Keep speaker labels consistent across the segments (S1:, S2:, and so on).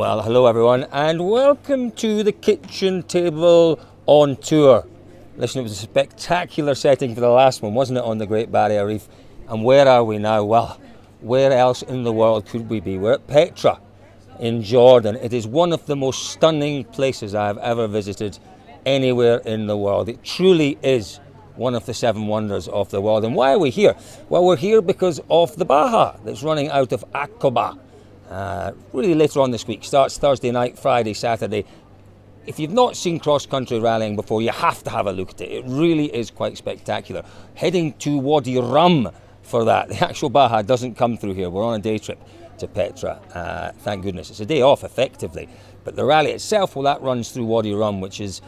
S1: Well, hello everyone, and welcome to the kitchen table on tour. Listen, it was a spectacular setting for the last one, wasn't it, on the Great Barrier Reef? And where are we now? Well, where else in the world could we be? We're at Petra in Jordan. It is one of the most stunning places I have ever visited anywhere in the world. It truly is one of the seven wonders of the world. And why are we here? Well, we're here because of the Baja that's running out of Aqaba. Really later on this week. Starts Thursday night, Friday, Saturday. If you've not seen cross-country rallying before, you have to have a look at it. It really is quite spectacular. Heading to Wadi Rum for that. The actual Baja doesn't come through here. We're on a day trip to Petra. Thank goodness. It's a day off, effectively. But the rally itself, well, that runs through Wadi Rum, which is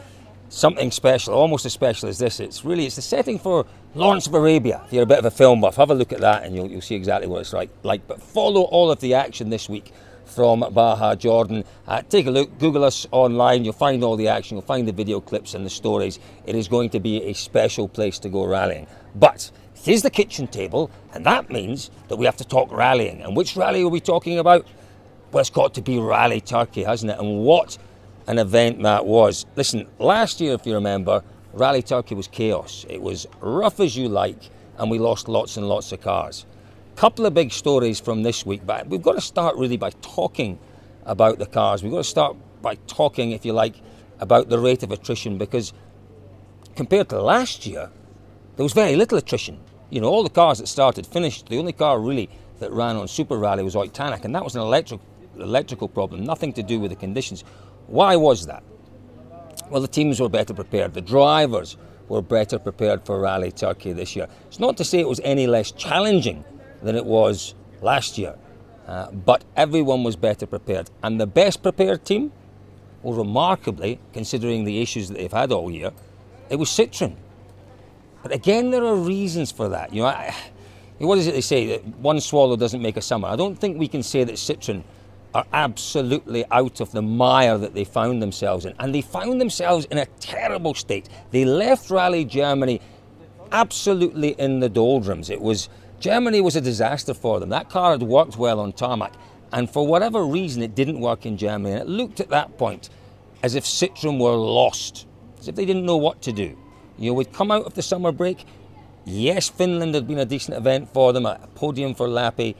S1: something special, almost as special as this. It's the setting for Lawrence of Arabia. If you're a bit of a film buff, have a look at that and you'll see exactly what it's like. But follow all of the action this week from Baja, Jordan. Take a look, Google us online, you'll find all the action, you'll find the video clips and the stories. It is going to be a special place to go rallying. But here's the kitchen table, and that means that we have to talk rallying. And which rally are we talking about? Well, it's got to be Rally Turkey, hasn't it? And what an event that was. Listen, last year, if you remember, Rally Turkey was chaos. It was rough as you like, and we lost lots and lots of cars. Couple of big stories from this week, but we've got to start really by talking about the cars. We've got to start by talking, if you like, about the rate of attrition, because compared to last year, there was very little attrition. You know, all the cars that started finished. The only car really that ran on Super Rally was Ott Tanak, and that was an electrical problem, nothing to do with the conditions. Why was that? Well, the teams were better prepared. The drivers were better prepared for Rally Turkey this year. It's not to say it was any less challenging than it was last year, but everyone was better prepared. And the best prepared team, well, remarkably, considering the issues that they've had all year, it was Citroen. But again, there are reasons for that. You know, what is it they say? That one swallow doesn't make a summer. I don't think we can say that Citroen are absolutely out of the mire that they found themselves in. And they found themselves in a terrible state. They left Rally Germany absolutely in the doldrums. Germany was a disaster for them. That car had worked well on tarmac, and for whatever reason it didn't work in Germany. And it looked at that point as if Citroen were lost, as if they didn't know what to do. You know, we'd come out of the summer break. Yes, Finland had been a decent event for them, a podium for Lappi,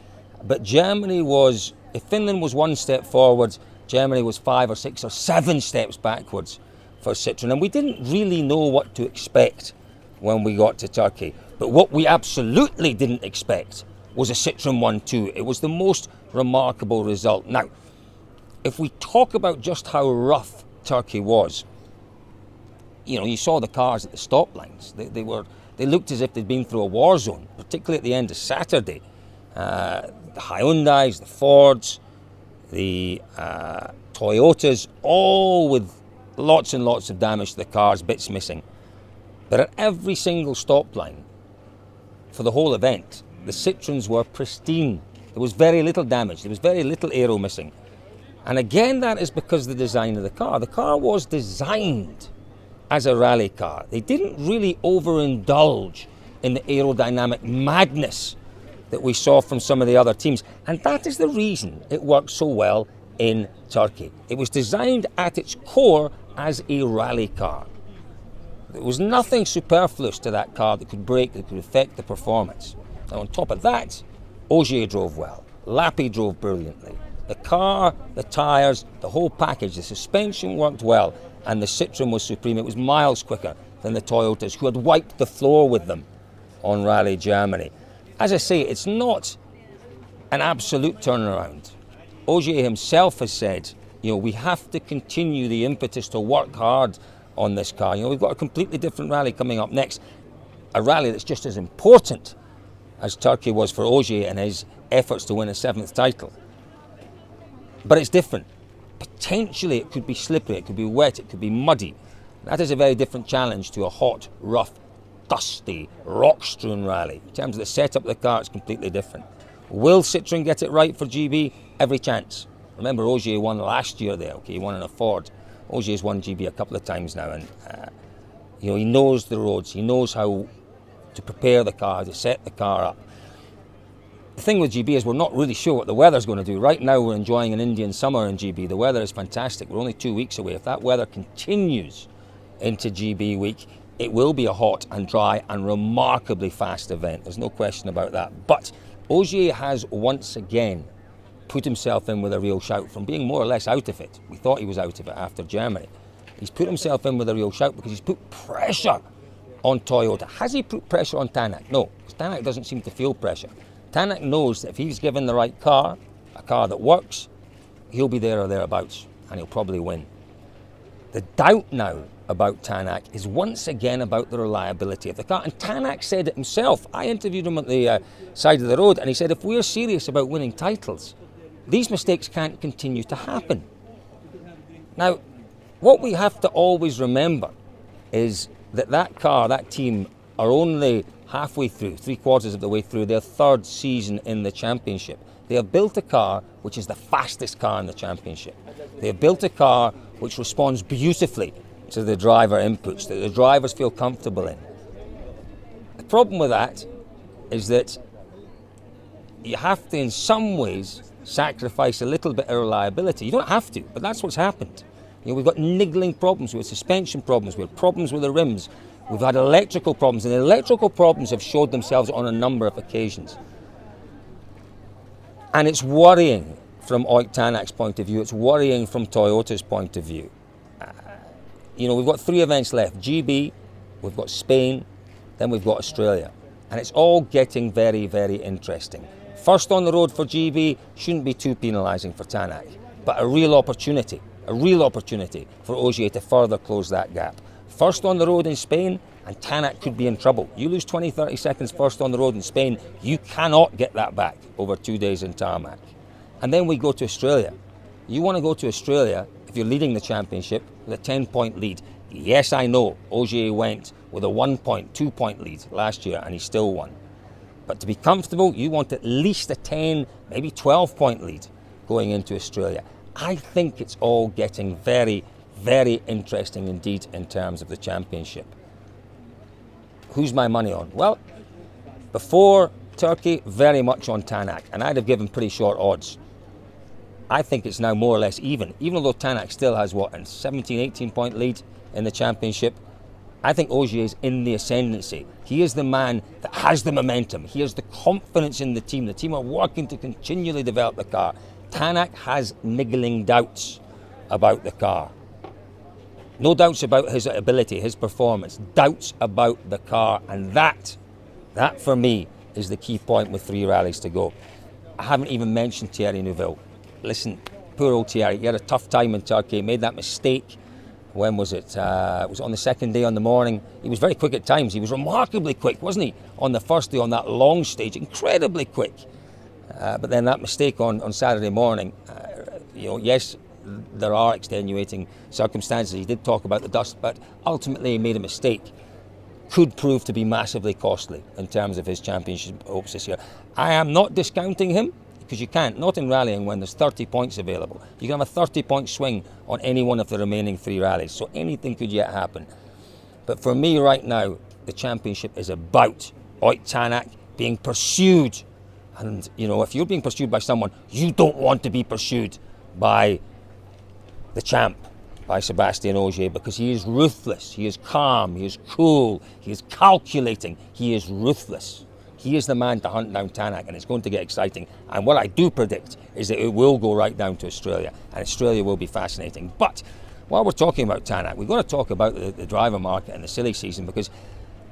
S1: but Germany was, if Finland was one step forwards, Germany was 5 or 6 or 7 steps backwards for Citroen. And we didn't really know what to expect when we got to Turkey. But what we absolutely didn't expect was a Citroen 1-2. It was the most remarkable result. Now, if we talk about just how rough Turkey was, you know, you saw the cars at the stop lines. They looked as if they'd been through a war zone, particularly at the end of Saturday. The Hyundais, the Fords, the Toyotas, all with lots and lots of damage to the cars, bits missing. But at every single stop line for the whole event, the Citroens were pristine. There was very little damage. There was very little aero missing. And again, that is because of the design of the car. The car was designed as a rally car. They didn't really overindulge in the aerodynamic madness that we saw from some of the other teams. And that is the reason it worked so well in Turkey. It was designed at its core as a rally car. There was nothing superfluous to that car that could affect the performance. Now, on top of that, Ogier drove well. Lappi drove brilliantly. The car, the tyres, the whole package, the suspension worked well, and the Citroen was supreme. It was miles quicker than the Toyotas, who had wiped the floor with them on Rally Germany. As I say, it's not an absolute turnaround. Ogier himself has said, you know, we have to continue the impetus to work hard on this car. You know, we've got a completely different rally coming up next, a rally that's just as important as Turkey was for Ogier and his efforts to win a 7th title. But it's different. Potentially it could be slippery, it could be wet, it could be muddy. That is a very different challenge to a hot, rough, dusty, rock-strewn rally. In terms of the setup of the car, it's completely different. Will Citroen get it right for GB? Every chance. Remember, Ogier won last year there, okay? He won in a Ford. Ogier's won GB a couple of times now, and you know, he knows the roads. He knows how to prepare the car, to set the car up. The thing with GB is we're not really sure what the weather's going to do. Right now we're enjoying an Indian summer in GB. The weather is fantastic. We're only 2 weeks away. If that weather continues into GB week, it will be a hot and dry and remarkably fast event. There's no question about that. But Ogier has once again put himself in with a real shout from being more or less out of it. We thought he was out of it after Germany. He's put himself in with a real shout because he's put pressure on Toyota. Has he put pressure on Tanak? No, because Tanak doesn't seem to feel pressure. Tanak knows that if he's given the right car, a car that works, he'll be there or thereabouts, and he'll probably win. The doubt now about Tanak is once again about the reliability of the car. And Tanak said it himself. I interviewed him at the side of the road, and he said, if we're serious about winning titles, these mistakes can't continue to happen. Now, what we have to always remember is that that car, that team, are only halfway through, 3/4 of the way through their third season in the championship. They have built a car which is the fastest car in the championship. They have built a car which responds beautifully to the driver inputs, that the drivers feel comfortable in. The problem with that is that you have to, in some ways, sacrifice a little bit of reliability. You don't have to, but that's what's happened. We've got niggling problems, we have suspension problems, we have problems with the rims, we've had electrical problems, and the electrical problems have showed themselves on a number of occasions. And it's worrying from Ott Tanak's point of view, it's worrying from Toyota's point of view. We've got 3 events left, GB, we've got Spain, then we've got Australia. And it's all getting very, very interesting. First on the road for GB shouldn't be too penalising for Tanak, but a real opportunity for Ogier to further close that gap. First on the road in Spain, and Tanak could be in trouble. You lose 20, 30 seconds first on the road in Spain, you cannot get that back over 2 days in tarmac. And then we go to Australia. You want to go to Australia if you're leading the championship with a 10-point lead. Yes, I know, Ogier went with a 1-point, 2-point lead last year and he still won. But to be comfortable, you want at least a 10, maybe 12-point lead going into Australia. I think it's all getting very, very interesting indeed in terms of the championship. Who's my money on? Well, before Turkey, very much on Tanak, and I'd have given pretty short odds. I think it's now more or less even though Tanak still has, a 17, 18-point lead in the championship. I think Ogier is in the ascendancy. He is the man that has the momentum. He has the confidence in the team. The team are working to continually develop the car. Tanak has niggling doubts about the car. No doubts about his ability, his performance. Doubts about the car. And that for me is the key point with 3 rallies to go. I haven't even mentioned Thierry Neuville. Listen, poor old Thierry. He had a tough time in Turkey. He made that mistake. When was it? It was on the second day on the morning. He was very quick at times. He was remarkably quick, wasn't he? On the first day on that long stage, incredibly quick. But then that mistake on Saturday morning, yes, there are extenuating circumstances. He did talk about the dust, but ultimately he made a mistake. Could prove to be massively costly in terms of his championship hopes this year. I am not discounting him, because you can't, not in rallying when there's 30 points available. You can have a 30-point swing on any one of the remaining 3 rallies, so anything could yet happen. But for me right now, the championship is about Ott Tanak being pursued. And, if you're being pursued by someone, you don't want to be pursued by the champ, by Sebastian Ogier, because he is ruthless, he is calm, he is cool, he is calculating, he is ruthless. He is the man to hunt down Tanak, and it's going to get exciting. And what I do predict is that it will go right down to Australia, and Australia will be fascinating. But while we're talking about Tanak, we've got to talk about the driver market and the silly season, because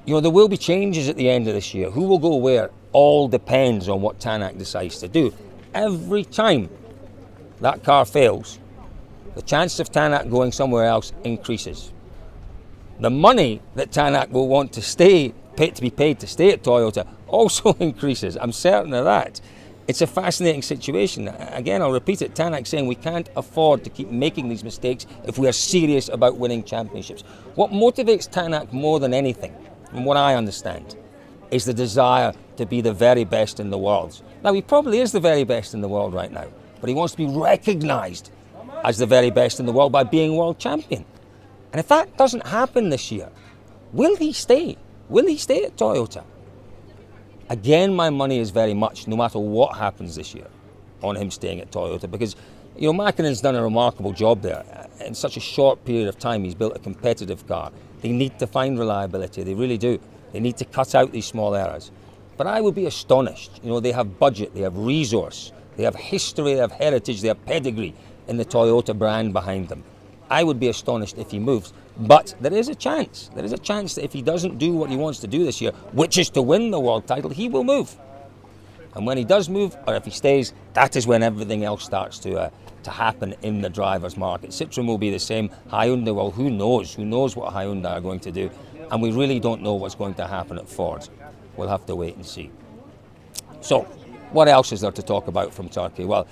S1: there will be changes at the end of this year. Who will go where? All depends on what Tanak decides to do. Every time that car fails, the chance of Tanak going somewhere else increases. The money that Tanak will want to be paid to stay at Toyota also increases. I'm certain of that. It's a fascinating situation. Again, I'll repeat it, Tanak saying we can't afford to keep making these mistakes if we are serious about winning championships. What motivates Tanak more than anything, from what I understand, is the desire to be the very best in the world. Now, he probably is the very best in the world right now, but he wants to be recognised as the very best in the world by being world champion. And if that doesn't happen this year, will he stay? Will he stay at Toyota? Again, my money is very much, no matter what happens this year, on him staying at Toyota, because Mäkkinen's done a remarkable job there. In such a short period of time, he's built a competitive car. They need to find reliability, they really do. They need to cut out these small errors. But I would be astonished. They have budget, they have resource, they have history, they have heritage, they have pedigree in the Toyota brand behind them. I would be astonished if he moves. But there is a chance that if he doesn't do what he wants to do this year, which is to win the world title, he will move. And when he does move, or if he stays, that is when everything else starts to happen in the driver's market. Citroen will be the same. Hyundai, well, who knows? Who knows what Hyundai are going to do? And we really don't know what's going to happen at Ford. We'll have to wait and see. So, what else is there to talk about from Turkey? Well,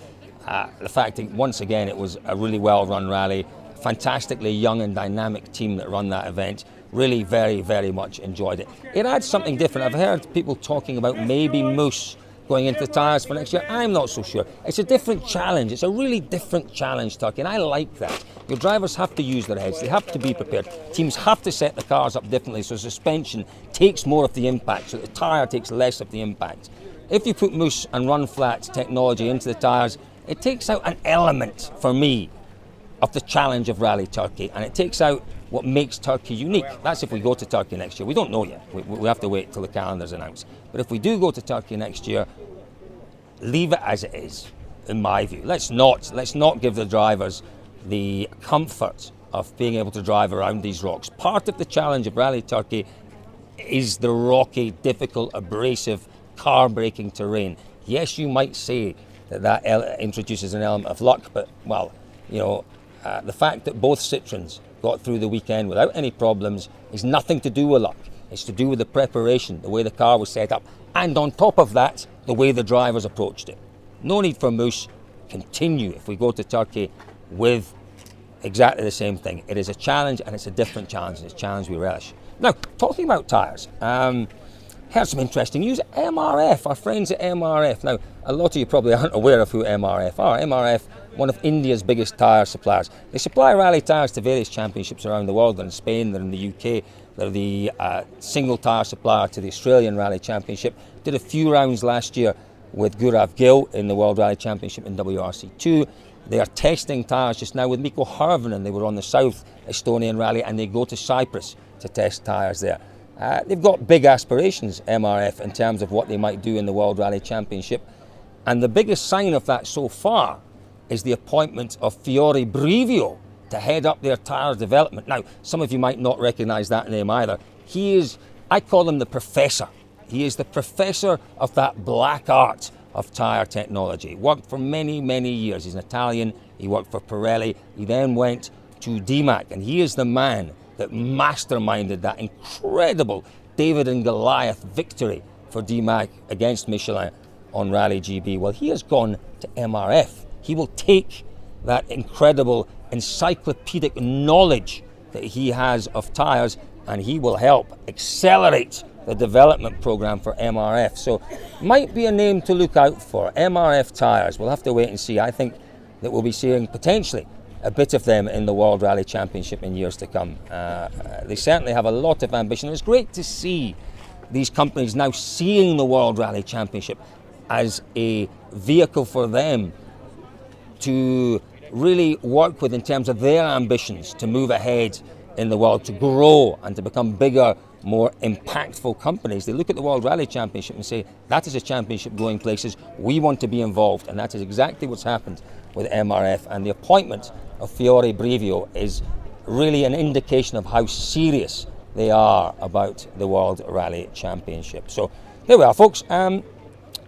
S1: the fact that, once again, it was a really well-run rally. Fantastically young and dynamic team that run that event. Really very, very much enjoyed it. It adds something different. I've heard people talking about maybe mousse going into the tyres for next year. I'm not so sure. It's a different challenge. It's a really different challenge, Turkey, and I like that. Your drivers have to use their heads. They have to be prepared. Teams have to set the cars up differently so suspension takes more of the impact, so the tyre takes less of the impact. If you put mousse and run flat technology into the tyres, it takes out an element, for me, of the challenge of Rally Turkey, and it takes out what makes Turkey unique. That's if we go to Turkey next year. We don't know yet. We have to wait till the calendar's announced. But if we do go to Turkey next year, leave it as it is, in my view. Let's not give the drivers the comfort of being able to drive around these rocks. Part of the challenge of Rally Turkey is the rocky, difficult, abrasive, car-braking terrain. Yes, you might say that introduces an element of luck, but, well, the fact that both Citroens got through the weekend without any problems is nothing to do with luck. It's to do with the preparation, the way the car was set up, and on top of that, the way the drivers approached it. No need for mousse. Continue, if we go to Turkey, with exactly the same thing. It is a challenge, and it's a different challenge, and it's a challenge we relish. Now, talking about tyres, heard some interesting news. MRF, our friends at MRF. Now, a lot of you probably aren't aware of who MRF are. MRF, one of India's biggest tyre suppliers. They supply rally tyres to various championships around the world. They're in Spain, they're in the UK. They're the single tyre supplier to the Australian Rally Championship. Did a few rounds last year with Gaurav Gill in the World Rally Championship in WRC2. They are testing tyres just now with Mikko Harvinen. They were on the South Estonian Rally, and they go to Cyprus to test tyres there. They've got big aspirations, MRF, in terms of what they might do in the World Rally Championship. And the biggest sign of that so far is the appointment of Fiore Brivio to head up their tyre development. Now, some of you might not recognise that name either. He is, I call him the professor. He is the professor of that black art of tyre technology. Worked for many, many years. He's an Italian. He worked for Pirelli. He then went to Dmack, and he is the man that masterminded that incredible David and Goliath victory for Dmack against Michelin on Rally GB. Well, he has gone to MRF. He will take that incredible encyclopedic knowledge that he has of tyres, and he will help accelerate the development program for MRF. So, might be a name to look out for. MRF tyres. We'll have to wait and see. I think that we'll be seeing potentially a bit of them in the World Rally Championship in years to come. They certainly have a lot of ambition. It's great to see these companies now seeing the World Rally Championship as a vehicle for them to really work with in terms of their ambitions to move ahead in the world, to grow and to become bigger, more impactful companies. They look at the World Rally Championship and say, that is a championship going places, we want to be involved. And that is exactly what's happened with MRF, and the appointment of Fiore Brivio is really an indication of how serious they are about the World Rally Championship. So there we are, folks.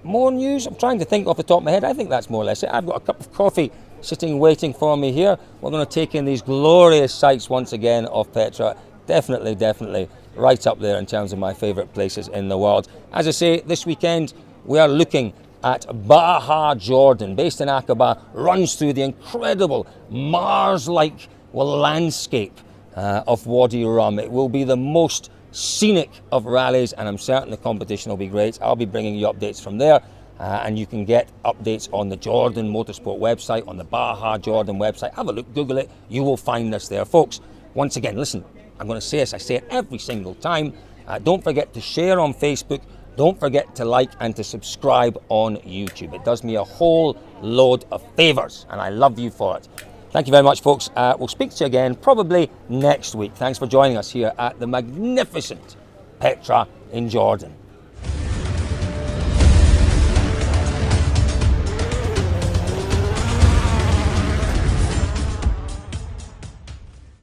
S1: More news? I'm trying to think off the top of my head. I think that's more or less it. I've got a cup of coffee sitting waiting for me here. We're going to take in these glorious sights once again of Petra. Definitely right up there in terms of my favourite places in the world. As I say, this weekend we are looking at Baja, Jordan, based in Aqaba, runs through the incredible Mars-like landscape of Wadi Rum. It will be the most scenic of rallies, and I'm certain the competition will be great. I'll be bringing you updates from there, and you can get updates on the Jordan Motorsport website, on the Baja Jordan website. Have a look, Google it, you will find us there. Folks, once again, listen, I'm going to say this, I say it every single time. Don't forget to share on Facebook, Don't forget to like and to subscribe on YouTube. It does me a whole load of favours, and I love you for it. Thank you very much, folks. We'll speak to you again probably next week. Thanks for joining us here at the magnificent Petra in Jordan.